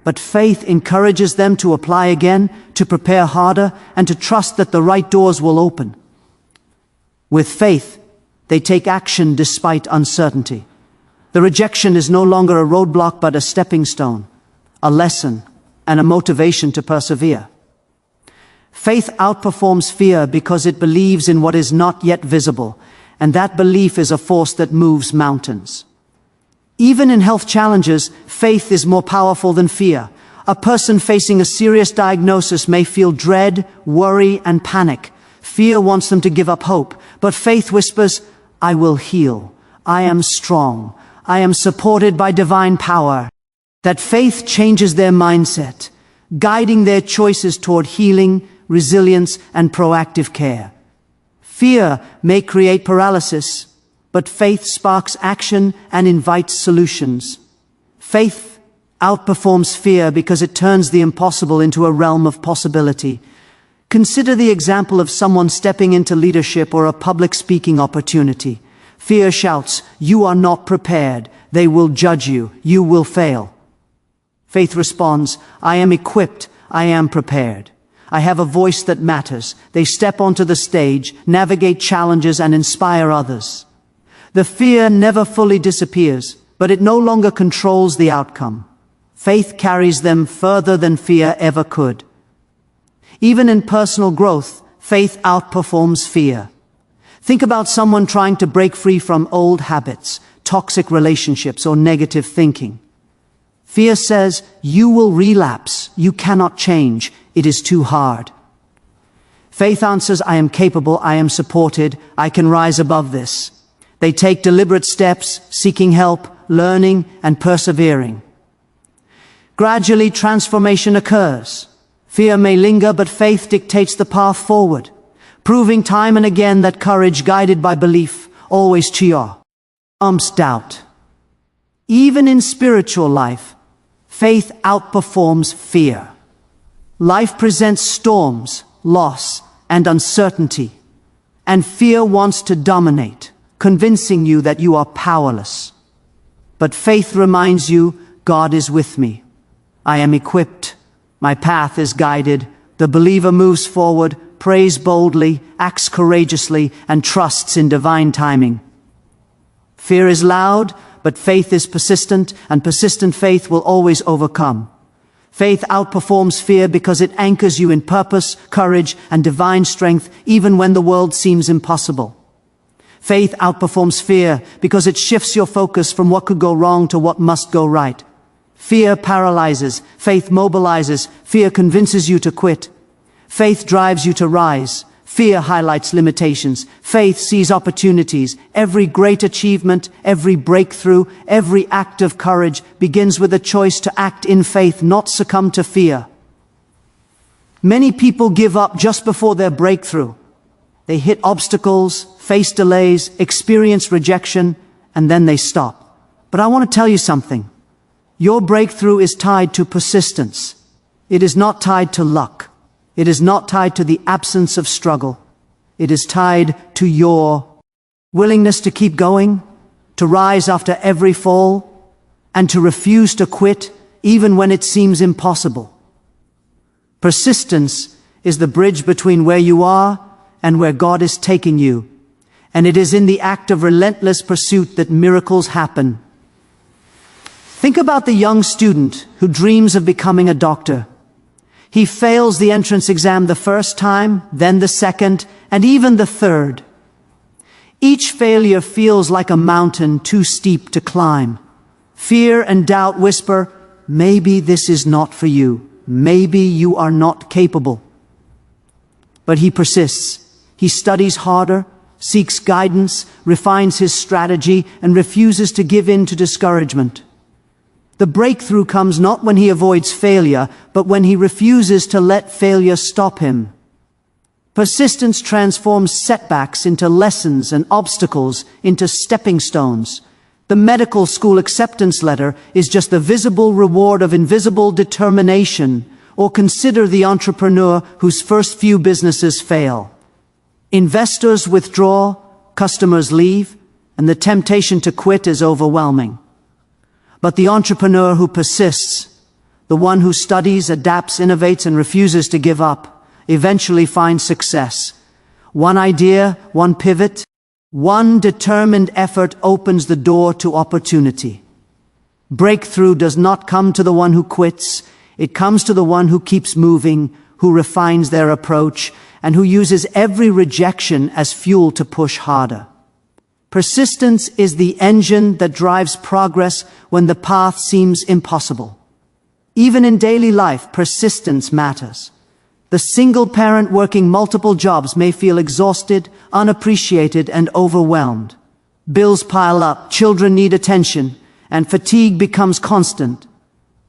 But faith encourages them to apply again, to prepare harder, and to trust that the right doors will open. With faith, they take action despite uncertainty. The rejection is no longer a roadblock but a stepping stone, a lesson, and a motivation to persevere. Faith outperforms fear because it believes in what is not yet visible, and that belief is a force that moves mountains. Even in health challenges, faith is more powerful than fear. A person facing a serious diagnosis may feel dread, worry, and panic. Fear wants them to give up hope, but faith whispers, "I will heal. I am strong. I am supported by divine power." That faith changes their mindset, guiding their choices toward healing, resilience, and proactive care. Fear may create paralysis, but faith sparks action and invites solutions. Faith outperforms fear because it turns the impossible into a realm of possibility. Consider the example of someone stepping into leadership or a public speaking opportunity. Fear shouts, "You are not prepared. They will judge you. You will fail." Faith responds, "I am equipped. I am prepared. I have a voice that matters." They step onto the stage, navigate challenges, and inspire others. The fear never fully disappears, but it no longer controls the outcome. Faith carries them further than fear ever could. Even in personal growth, faith outperforms fear. Think about someone trying to break free from old habits, toxic relationships, or negative thinking. Fear says, "You will relapse. You cannot change. It is too hard." Faith answers, "I am capable. I am supported. I can rise above this." They take deliberate steps, seeking help, learning, and persevering. Gradually, transformation occurs. Fear may linger, but faith dictates the path forward, proving time and again that courage guided by belief always trumps doubt. Even in spiritual life, faith outperforms fear. Life presents storms, loss, and uncertainty, and fear wants to dominate, convincing you that you are powerless. But faith reminds you, "God is with me. I am equipped. My path is guided." The believer moves forward, prays boldly, acts courageously, and trusts in divine timing. Fear is loud, but faith is persistent, and persistent faith will always overcome. Faith outperforms fear because it anchors you in purpose, courage, and divine strength, even when the world seems impossible. Faith outperforms fear because it shifts your focus from what could go wrong to what must go right. Fear paralyzes, faith mobilizes, fear convinces you to quit. Faith drives you to rise. Fear highlights limitations. Faith sees opportunities. Every great achievement, every breakthrough, every act of courage begins with a choice to act in faith, not succumb to fear. Many people give up just before their breakthrough. They hit obstacles, face delays, experience rejection, and then they stop. But I want to tell you something. Your breakthrough is tied to persistence. It is not tied to luck. It is not tied to the absence of struggle. It is tied to your willingness to keep going, to rise after every fall, and to refuse to quit even when it seems impossible. Persistence is the bridge between where you are and where God is taking you, and it is in the act of relentless pursuit that miracles happen. Think about the young student who dreams of becoming a doctor. He fails the entrance exam the first time, then the second, and even the third. Each failure feels like a mountain too steep to climb. Fear and doubt whisper, maybe this is not for you. Maybe you are not capable. But he persists. He studies harder, seeks guidance, refines his strategy, and refuses to give in to discouragement. The breakthrough comes not when he avoids failure, but when he refuses to let failure stop him. Persistence transforms setbacks into lessons and obstacles into stepping stones. The medical school acceptance letter is just the visible reward of invisible determination. Or consider the entrepreneur whose first few businesses fail. Investors withdraw, customers leave, and the temptation to quit is overwhelming. But the entrepreneur who persists, the one who studies, adapts, innovates, and refuses to give up, eventually finds success. One idea, one pivot, one determined effort opens the door to opportunity. Breakthrough does not come to the one who quits. It comes to the one who keeps moving, who refines their approach, and who uses every rejection as fuel to push harder. Persistence is the engine that drives progress when the path seems impossible. Even in daily life, persistence matters. The single parent working multiple jobs may feel exhausted, unappreciated, and overwhelmed. Bills pile up, children need attention, and fatigue becomes constant.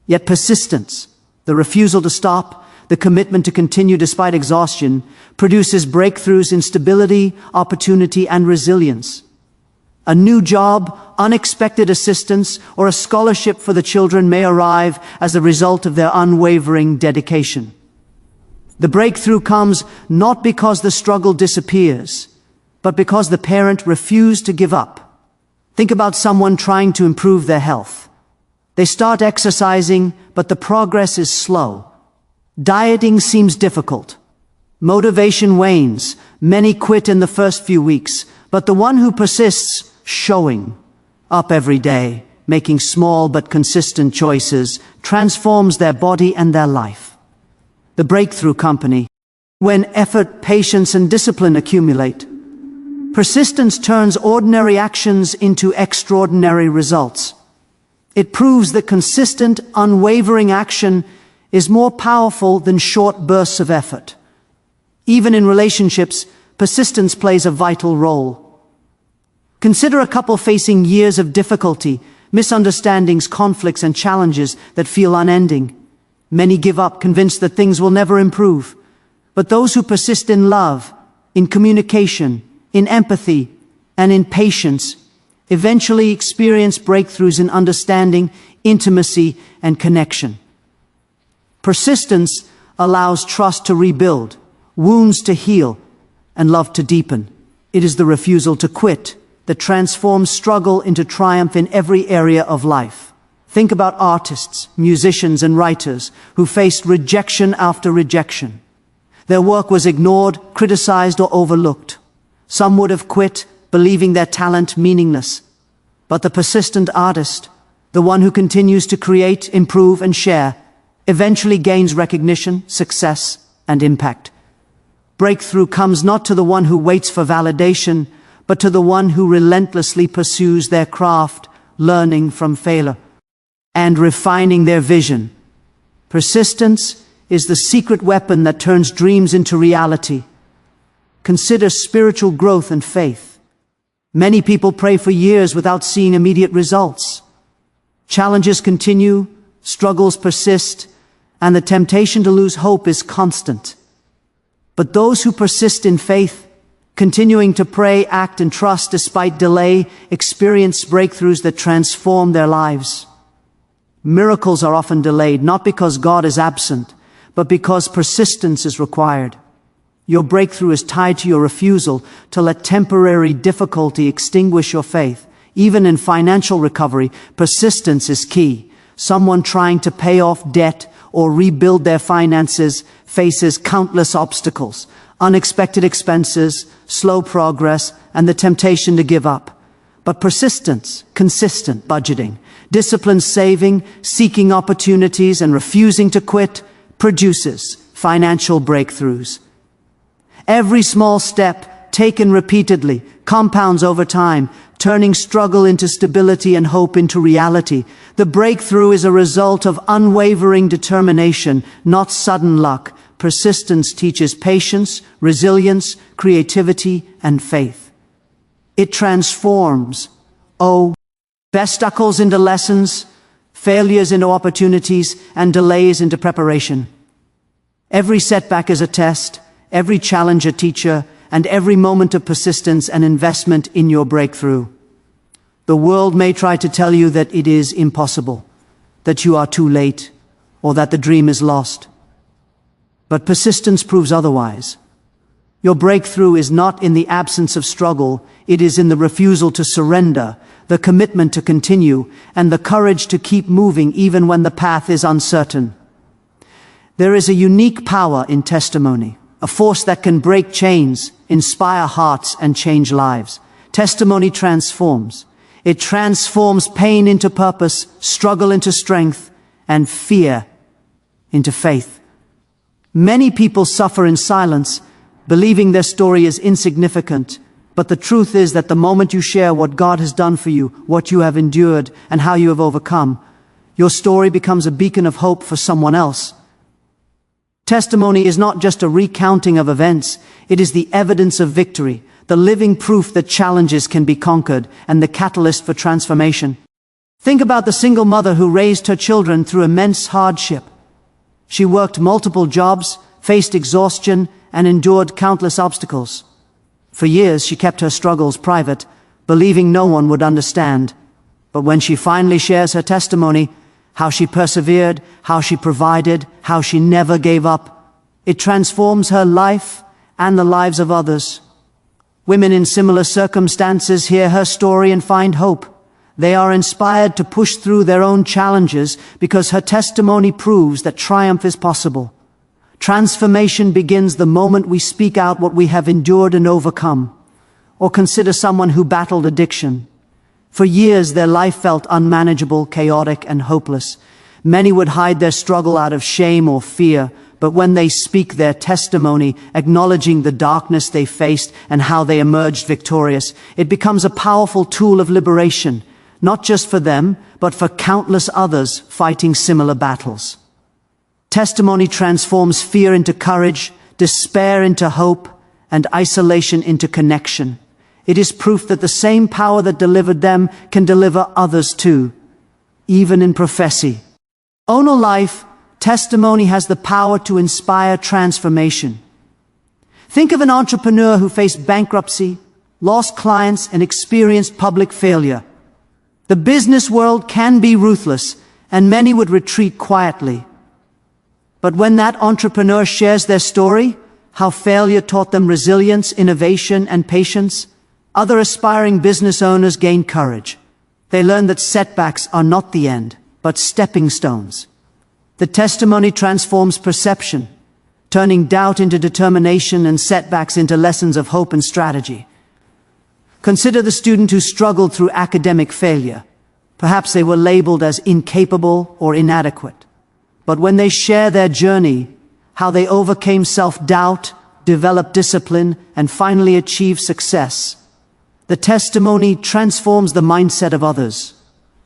Yet persistence, the refusal to stop, the commitment to continue despite exhaustion, produces breakthroughs in stability, opportunity, and resilience. A new job, unexpected assistance, or a scholarship for the children may arrive as a result of their unwavering dedication. The breakthrough comes not because the struggle disappears, but because the parent refused to give up. Think about someone trying to improve their health. They start exercising, but the progress is slow. Dieting seems difficult. Motivation wanes. Many quit in the first few weeks, but the one who persists, showing up every day, making small but consistent choices, transforms their body and their life. The breakthrough company, when effort, patience, and discipline accumulate, persistence turns ordinary actions into extraordinary results. It proves that consistent, unwavering action is more powerful than short bursts of effort. Even in relationships, persistence plays a vital role. Consider a couple facing years of difficulty, misunderstandings, conflicts, and challenges that feel unending. Many give up, convinced that things will never improve. But those who persist in love, in communication, in empathy, and in patience, eventually experience breakthroughs in understanding, intimacy, and connection. Persistence allows trust to rebuild, wounds to heal, and love to deepen. It is the refusal to quit that transforms struggle into triumph in every area of life. Think about artists, musicians, and writers who faced rejection after rejection. Their work was ignored, criticized, or overlooked. Some would have quit, believing their talent meaningless. But the persistent artist, the one who continues to create, improve, and share, eventually gains recognition, success, and impact. Breakthrough comes not to the one who waits for validation, but to the one who relentlessly pursues their craft, learning from failure, and refining their vision. Persistence is the secret weapon that turns dreams into reality. Consider spiritual growth and faith. Many people pray for years without seeing immediate results. Challenges continue, struggles persist, and the temptation to lose hope is constant. But those who persist in faith, continuing to pray, act, and trust despite delay, experience breakthroughs that transform their lives. Miracles are often delayed, not because God is absent, but because persistence is required. Your breakthrough is tied to your refusal to let temporary difficulty extinguish your faith. Even in financial recovery, persistence is key. Someone trying to pay off debt or rebuild their finances faces countless obstacles, unexpected expenses, slow progress, and the temptation to give up. But persistence, consistent budgeting, disciplined saving, seeking opportunities, and refusing to quit produces financial breakthroughs. Every small step, taken repeatedly, compounds over time, turning struggle into stability and hope into reality. The breakthrough is a result of unwavering determination, not sudden luck. Persistence teaches patience, resilience, creativity, and faith. It transforms, obstacles into lessons, failures into opportunities, and delays into preparation. Every setback is a test, every challenge a teacher, and every moment of persistence an investment in your breakthrough. The world may try to tell you that it is impossible, that you are too late, or that the dream is lost. But persistence proves otherwise. Your breakthrough is not in the absence of struggle, it is in the refusal to surrender, the commitment to continue, and the courage to keep moving even when the path is uncertain. There is a unique power in testimony, a force that can break chains, inspire hearts, and change lives. Testimony transforms. It transforms pain into purpose, struggle into strength, and fear into faith. Many people suffer in silence, believing their story is insignificant, but the truth is that the moment you share what God has done for you, what you have endured, and how you have overcome, your story becomes a beacon of hope for someone else. Testimony is not just a recounting of events, it is the evidence of victory, the living proof that challenges can be conquered, and the catalyst for transformation. Think about the single mother who raised her children through immense hardship. She worked multiple jobs, faced exhaustion, and endured countless obstacles. For years she kept her struggles private, believing no one would understand. But when she finally shares her testimony, how she persevered, how she provided, how she never gave up, it transforms her life and the lives of others. Women in similar circumstances hear her story and find hope. They are inspired to push through their own challenges because her testimony proves that triumph is possible. Transformation begins the moment we speak out what we have endured and overcome. Or consider someone who battled addiction. For years their life felt unmanageable, chaotic, and hopeless. Many would hide their struggle out of shame or fear, but when they speak their testimony, acknowledging the darkness they faced and how they emerged victorious, it becomes a powerful tool of liberation, not just for them, but for countless others fighting similar battles. Testimony transforms fear into courage, despair into hope, and isolation into connection. It is proof that the same power that delivered them can deliver others too, even in prophecy. Own a life, testimony has the power to inspire transformation. Think of an entrepreneur who faced bankruptcy, lost clients, and experienced public failure. The business world can be ruthless, and many would retreat quietly. But when that entrepreneur shares their story, how failure taught them resilience, innovation, and patience, other aspiring business owners gain courage. They learn that setbacks are not the end, but stepping stones. The testimony transforms perception, turning doubt into determination and setbacks into lessons of hope and strategy. Consider the student who struggled through academic failure. Perhaps they were labeled as incapable or inadequate. But when they share their journey, how they overcame self-doubt, developed discipline, and finally achieved success, the testimony transforms the mindset of others.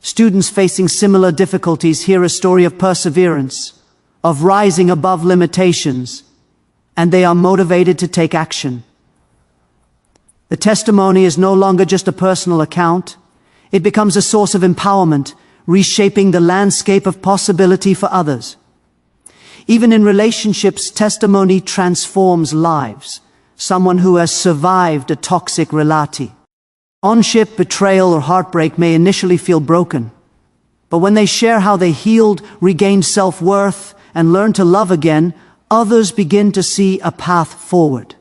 Students facing similar difficulties hear a story of perseverance, of rising above limitations, and they are motivated to take action. The testimony is no longer just a personal account. It becomes a source of empowerment, reshaping the landscape of possibility for others. Even in relationships, testimony transforms lives. Someone who has survived a toxic relati, on-ship betrayal or heartbreak may initially feel broken. But when they share how they healed, regained self-worth, and learned to love again, others begin to see a path forward.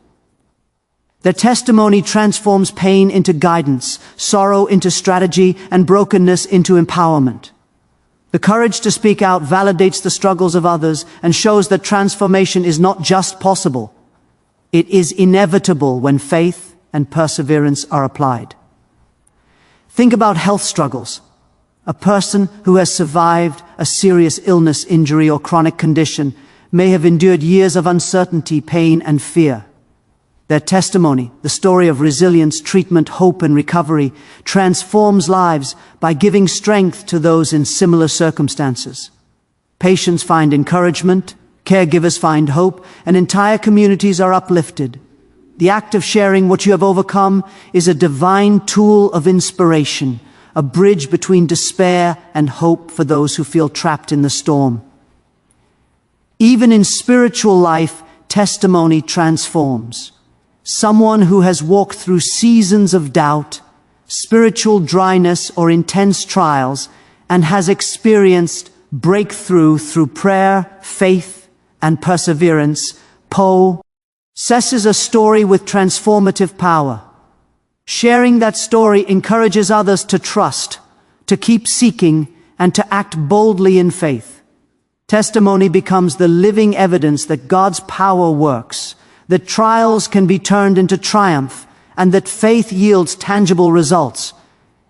Their testimony transforms pain into guidance, sorrow into strategy, and brokenness into empowerment. The courage to speak out validates the struggles of others and shows that transformation is not just possible. It is inevitable when faith and perseverance are applied. Think about health struggles. A person who has survived a serious illness, injury, or chronic condition may have endured years of uncertainty, pain, and fear. Their testimony, the story of resilience, treatment, hope, and recovery, transforms lives by giving strength to those in similar circumstances. Patients find encouragement, caregivers find hope, and entire communities are uplifted. The act of sharing what you have overcome is a divine tool of inspiration, a bridge between despair and hope for those who feel trapped in the storm. Even in spiritual life, testimony transforms. Someone who has walked through seasons of doubt, spiritual dryness, or intense trials, and has experienced breakthrough through prayer, faith, and perseverance, possesses a story with transformative power. Sharing that story encourages others to trust, to keep seeking, and to act boldly in faith. Testimony becomes the living evidence that God's power works, that trials can be turned into triumph, and that faith yields tangible results.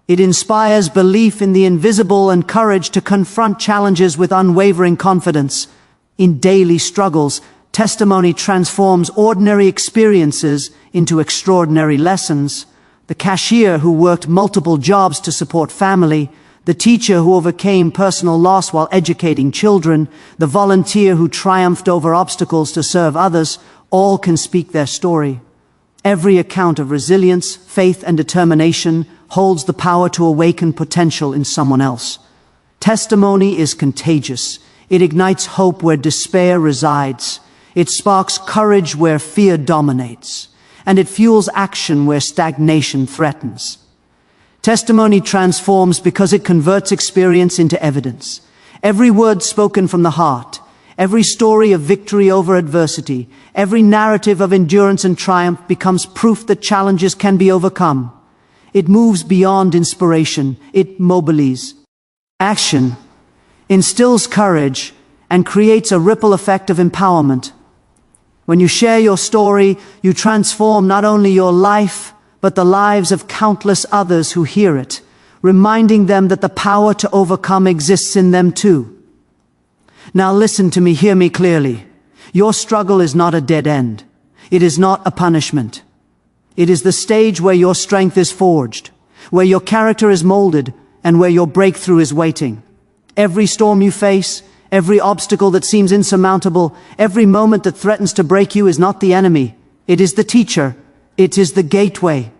It inspires belief in the invisible and courage to confront challenges with unwavering confidence. In daily struggles, testimony transforms ordinary experiences into extraordinary lessons. The cashier who worked multiple jobs to support family, the teacher who overcame personal loss while educating children, the volunteer who triumphed over obstacles to serve others, all can speak their story. Every account of resilience, faith, and determination holds the power to awaken potential in someone else. Testimony is contagious. It ignites hope where despair resides. It sparks courage where fear dominates. And it fuels action where stagnation threatens. Testimony transforms because it converts experience into evidence. Every word spoken from the heart, every story of victory over adversity, every narrative of endurance and triumph becomes proof that challenges can be overcome. It moves beyond inspiration. It mobilizes action, instills courage, and creates a ripple effect of empowerment. When you share your story, you transform not only your life, but the lives of countless others who hear it, reminding them that the power to overcome exists in them too. Now listen to me, hear me clearly. Your struggle is not a dead end. It is not a punishment. It is the stage where your strength is forged, where your character is molded, and where your breakthrough is waiting. Every storm you face, every obstacle that seems insurmountable, every moment that threatens to break you is not the enemy. It is the teacher. It is the gateway.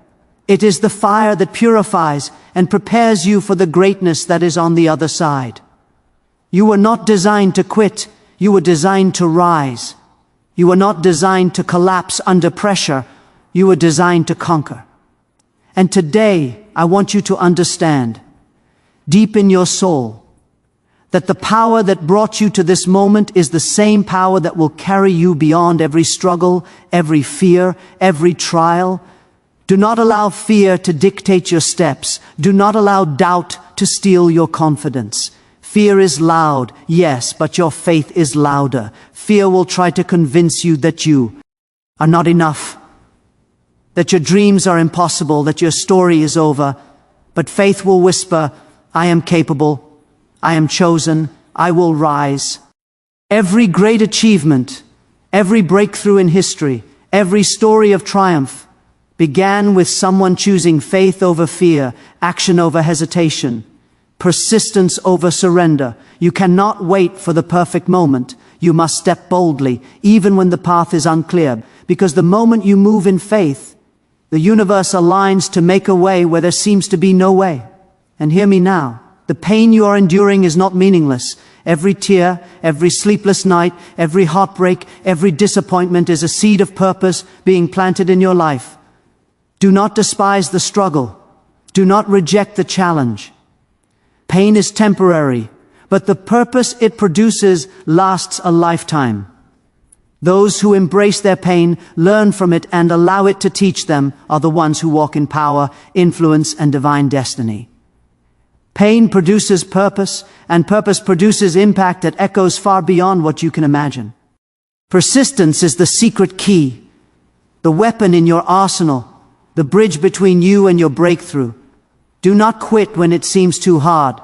It is the fire that purifies and prepares you for the greatness that is on the other side. You were not designed to quit. You were designed to rise. You were not designed to collapse under pressure. You were designed to conquer. And today, I want you to understand, deep in your soul, that the power that brought you to this moment is the same power that will carry you beyond every struggle, every fear, every trial. Do not allow fear to dictate your steps. Do not allow doubt to steal your confidence. Fear is loud, yes, but your faith is louder. Fear will try to convince you that you are not enough. that your dreams are impossible, that your story is over. But faith will whisper, I am capable, I am chosen, I will rise. Every great achievement, every breakthrough in history, every story of triumph began with someone choosing faith over fear, action over hesitation, persistence over surrender. You cannot wait for the perfect moment. You must step boldly, even when the path is unclear, because the moment you move in faith, the universe aligns to make a way where there seems to be no way. And hear me now. The pain you are enduring is not meaningless. Every tear, every sleepless night, every heartbreak, every disappointment is a seed of purpose being planted in your life. Do not despise the struggle. Do not reject the challenge. Pain is temporary, but the purpose it produces lasts a lifetime. Those who embrace their pain, learn from it, and allow it to teach them are the ones who walk in power, influence, and divine destiny. Pain produces purpose, and purpose produces impact that echoes far beyond what you can imagine. Persistence is the secret key, the weapon in your arsenal, the bridge between you and your breakthrough. Do not quit when it seems too hard.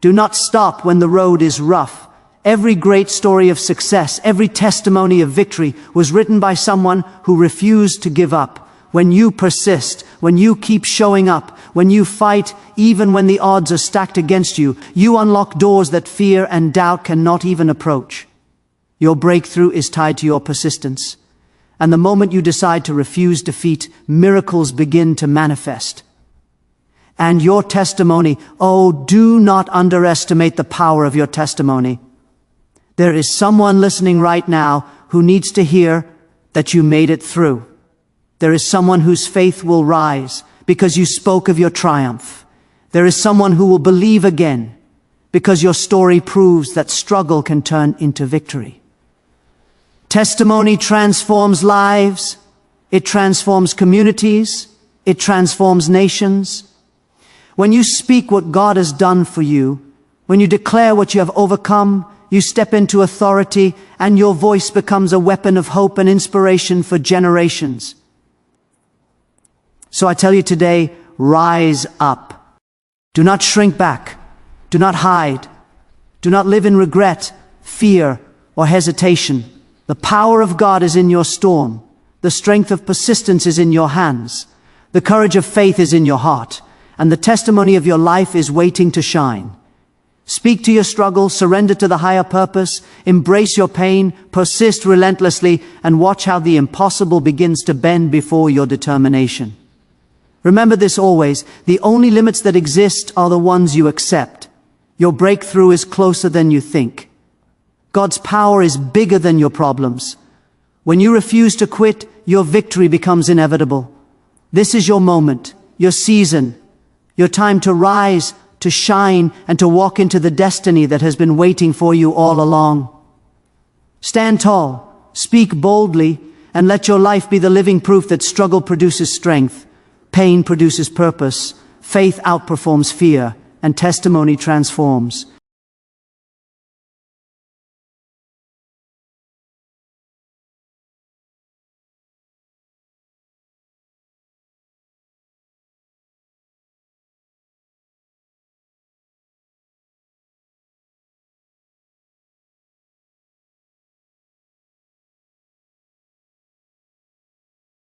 Do not stop when the road is rough. Every great story of success, every testimony of victory was written by someone who refused to give up. When you persist, when you keep showing up, when you fight, even when the odds are stacked against you, you unlock doors that fear and doubt cannot even approach. Your breakthrough is tied to your persistence. And the moment you decide to refuse defeat, miracles begin to manifest. And your testimony, oh, do not underestimate the power of your testimony. There is someone listening right now who needs to hear that you made it through. There is someone whose faith will rise because you spoke of your triumph. There is someone who will believe again because your story proves that struggle can turn into victory. Testimony transforms lives. It transforms communities. It transforms nations. When you speak what God has done for you, when you declare what you have overcome, you step into authority, and your voice becomes a weapon of hope and inspiration for generations. So I tell you today, rise up. Do not shrink back. Do not hide. Do not live in regret, fear, or hesitation. The power of God is in your storm. The strength of persistence is in your hands. The courage of faith is in your heart. And the testimony of your life is waiting to shine. Speak to your struggle, surrender to the higher purpose, embrace your pain, persist relentlessly, and watch how the impossible begins to bend before your determination. Remember this always, the only limits that exist are the ones you accept. Your breakthrough is closer than you think. God's power is bigger than your problems. When you refuse to quit, your victory becomes inevitable. This is your moment, your season, your time to rise, to shine, and to walk into the destiny that has been waiting for you all along. Stand tall, speak boldly, and let your life be the living proof that struggle produces strength, pain produces purpose, faith outperforms fear, and testimony transforms.